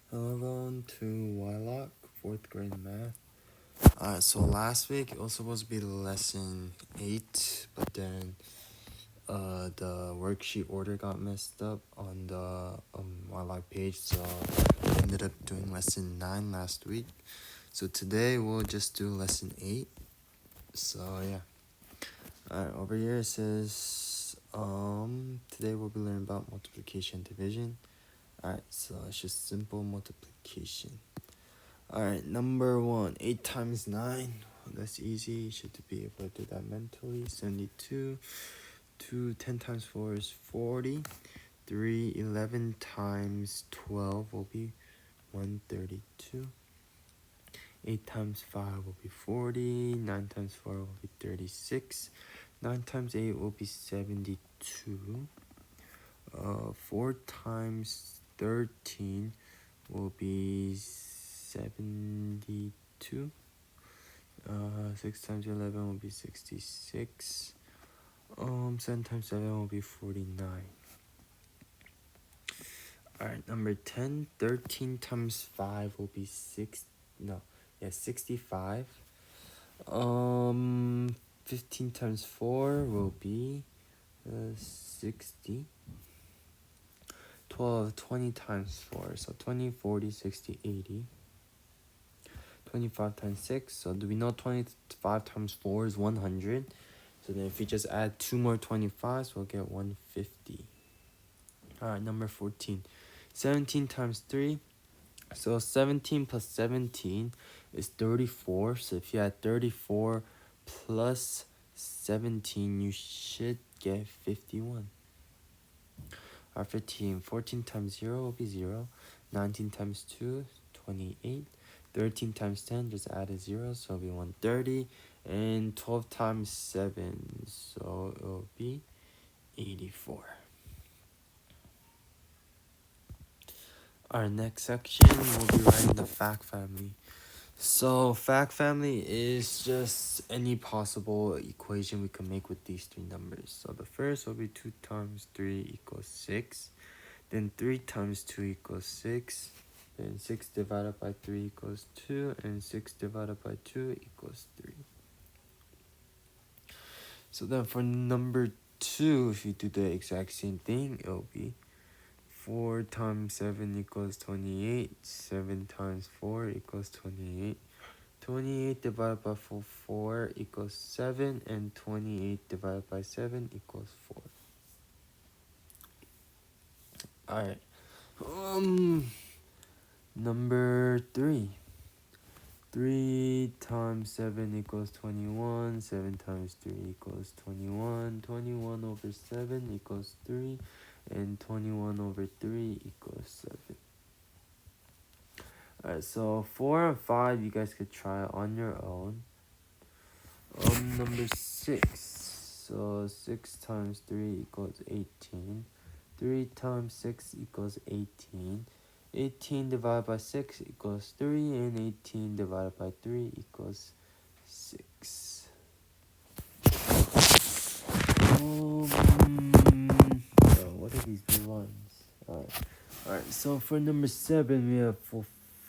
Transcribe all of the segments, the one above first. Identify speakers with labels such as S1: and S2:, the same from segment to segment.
S1: Hello everyone to YLOC, 4th grade math. Alright, so last week it was supposed to be lesson 8, but then the worksheet order got messed up on the YLOC page, so I ended up doing lesson 9 last week. So today we'll just do lesson 8. So yeah. Alright, over here it says today we'll be learning about multiplication and division. Alright, so it's just simple multiplication. Alright, number 1, 8 times 9. That's easy. You should be able to do that mentally. 72. 10 times 4 is 40. 11 times 12 will be 132. 8 times 5 will be 40. 9 times 4 will be 36. 9 times 8 will be 72. 4 times 13 will be 72. 6 times 11 will be 66. 7 times 7 will be 49. Alright, number 10. 13 times 5 will be 65. 15 times 4 will be 60. 20 times 4, so 20, 40, 60, 80. 25 times 6, so do we know 25 times 4 is 100? So then if we just add 2 more 25s, we'll get 150. Alright, number 14. 17 times 3. So 17 plus 17 is 34. So if you add 34 plus 17, you should get 51. Alright, 15. 14 times 0 will be 0. 19 times 2 is 28. 13 times 10, just add a 0, so it'll be 130. And 12 times 7, so it'll be 84. Our next section, we'll be writing the fact family. So fact family is just any possible equation we can make with these three numbers. So the first will be 2 times 3 equals 6. Then 3 times 2 equals 6. Then 6 divided by 3 equals 2. And 6 divided by 2 equals 3. So then for number 2, if you do the exact same thing, it'll be 4 times 7 equals 28. 7 times 4 equals 28. 28 divided by 4 equals 7. And 28 divided by 7 equals 4. Alright. Number 3. 3 times 7 equals 21. 7 times 3 equals 21. 21 over 7 equals 3. And 21 over 3 equals 7. Alright, so 4 and 5 you guys could try on your own. Number 6. So 6 times 3 equals 18. 3 times 6 equals 18. 18 divided by 6 equals 3, and 18 divided by 3 equals 6. What are these blue lines? Alright, so for number 7, we have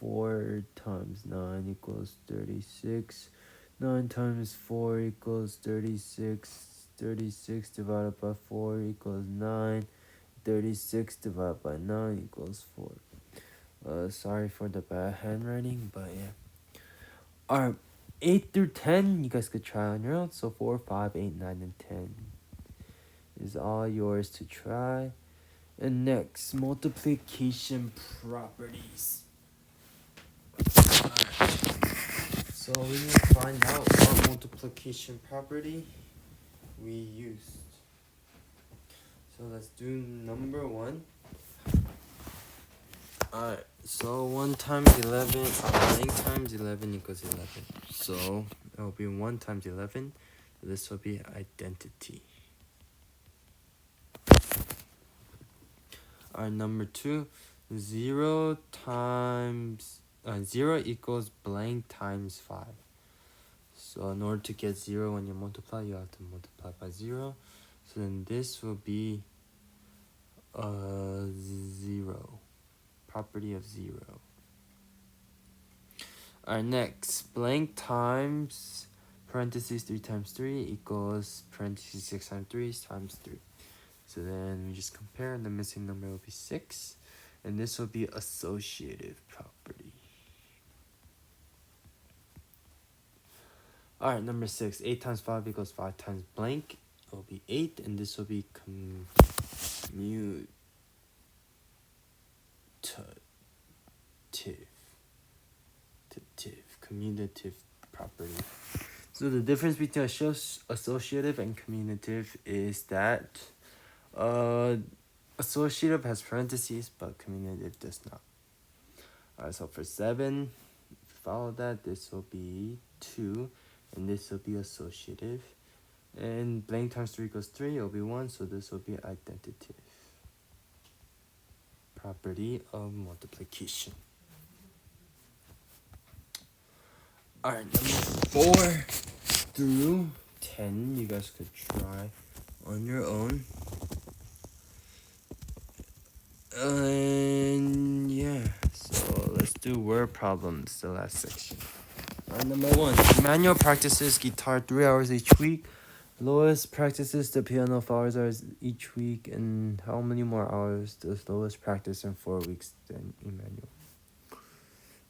S1: 4 times 9 equals 36. 9 times 4 equals 36. 36 divided by 4 equals 9. 36 divided by 9 equals 4. Sorry for the bad handwriting, but yeah. Alright, 8 through 10, you guys could try on your own. So 4, 5, 8, 9, and 10 is all yours to try. And next, multiplication properties. Alright, so we need to find out what multiplication property we used. So let's do number 1. Alright, so 1 times 11, 9 times 11 equals 11. So it will be 1 times 11. So this will be identity. Alright, number 2, 0 equals blank times 5. So in order to get 0 when you multiply, you have to multiply by 0. So then this will be 0. property of 0. Alright, next, blank times parentheses 3 times 3 equals parentheses 6 times 3 times 3. So then we just compare, and the missing number will be 6, and this will be associative property. Alright, number 6, 8 times 5 equals 5 times blank. It will be 8, and this will be commutative. Commutative property. So the difference between associative and commutative is that associative has parentheses, but commutative does not. Alright, so for 7, if you follow that, this will be 2, and this will be associative. And blank times 3 equals 3, it will be 1, so this will be identitative property of multiplication. Alright, number 4 through 10, you guys could try on your own. And yeah, so let's do word problems, the last section. Alright, number 1, Emmanuel practices guitar 3 hours each week. Lois practices the piano 4 hours each week. And how many more hours does Lois practice in 4 weeks than Emmanuel?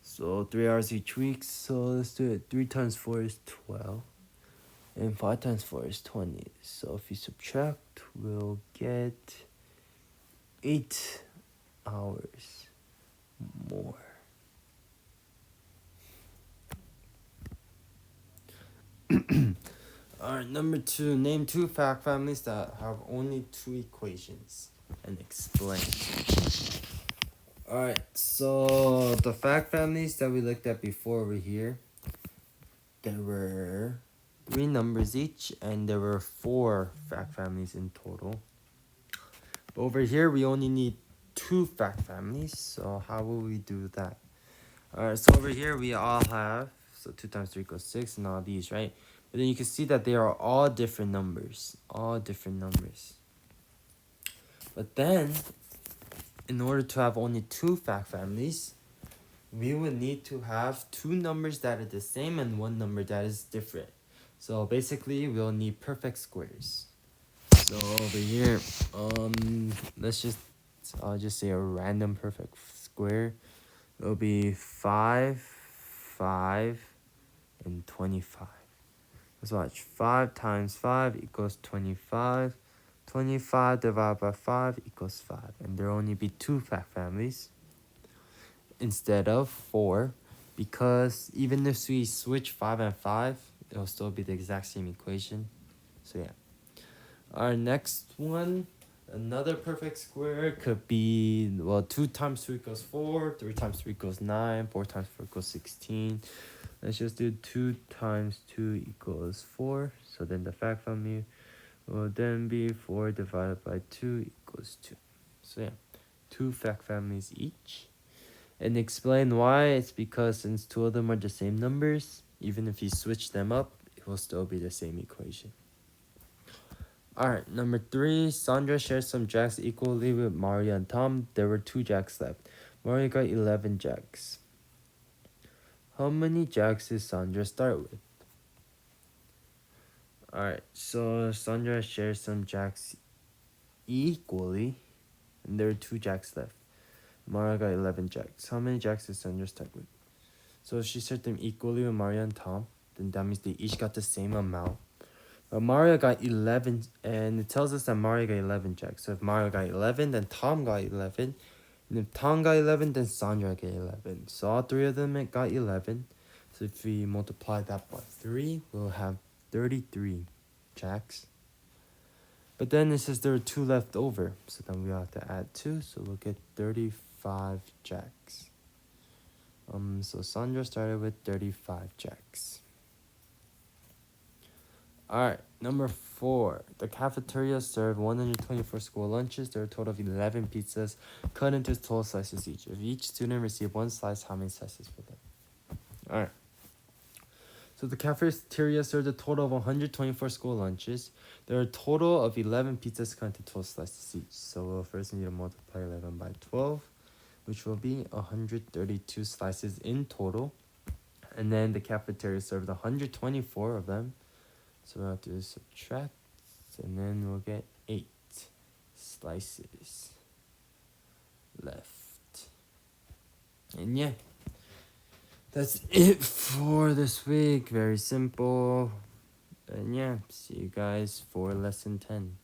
S1: So 3 hours each week, so let's do it. 3 times 4 is 12, and 5 times 4 is 20. So if you subtract, we'll get 8 hours more. Alright, number 2, name 2 fact families that have only 2 equations and explain. Alright, so the fact families that we looked at before over here, there were 3 numbers each, and there were 4 fact families in total. But over here, we only need 2 fact families, so how will we do that? Alright, so over here, we all have, so 2 times 3 equals 6, and all these, right? But then you can see that they are all different numbers, But then, in order to have only 2 fact families, we would need to have 2 numbers that are the same and 1 number that is different. So basically, we'll need perfect squares. So over here, I'll just say a random perfect square. It'll be 5, 5, and 25. Let's watch. 5 times 5 equals 25. 25 divided by 5 equals 5. And there will only be 2 fact families instead of 4, because even if we switch 5 and 5, it'll still be the exact same equation. So yeah. Our next one, another perfect square could be, well, 2 times 2 equals 4, 3 times 3 equals 9, 4 times 4 equals 16. Let's just do 2 times 2 equals 4. So then the fact family will then be 4 divided by 2 equals 2. So yeah, 2 fact families each. And explain why. It's because since 2 of them are the same numbers, even if you switch them up, it will still be the same equation. Alright, number 3, Sandra shares some jacks equally with Mario and Tom. There were 2 jacks left. Mario got 11 jacks. How many jacks did Sandra start with? Alright, so Sandra shares some jacks equally, and there are 2 jacks left. Mario got 11 jacks. How many jacks did Sandra start with? So if she shared them equally with Mario and Tom, then that means they each got the same amount. But Mario got 11, and it tells us that Mario got 11 jacks. So if Mario got 11, then Tom got 11. And if Tom got 11, then Sandra got 11. So all 3 of them got 11. So if we multiply that by 3, we'll have 33 jacks. But then it says there are 2 left over. So then we have to add 2. So we'll get 35 jacks. So Sandra started with 35 jacks. Alright, number 4. The cafeteria served 124 school lunches. There are a total of 11 pizzas cut into 12 slices each. If each student received 1 slice, how many slices for them? Alright. So the cafeteria served a total of 124 school lunches. There are a total of 11 pizzas cut into 12 slices each. So we'll first need to multiply 11 by 12. which will be 132 slices in total. And then the cafeteria served 124 of them. So we'll have to subtract, and then we'll get 8 slices left. And yeah, that's it for this week. Very simple. And yeah, see you guys for lesson 10.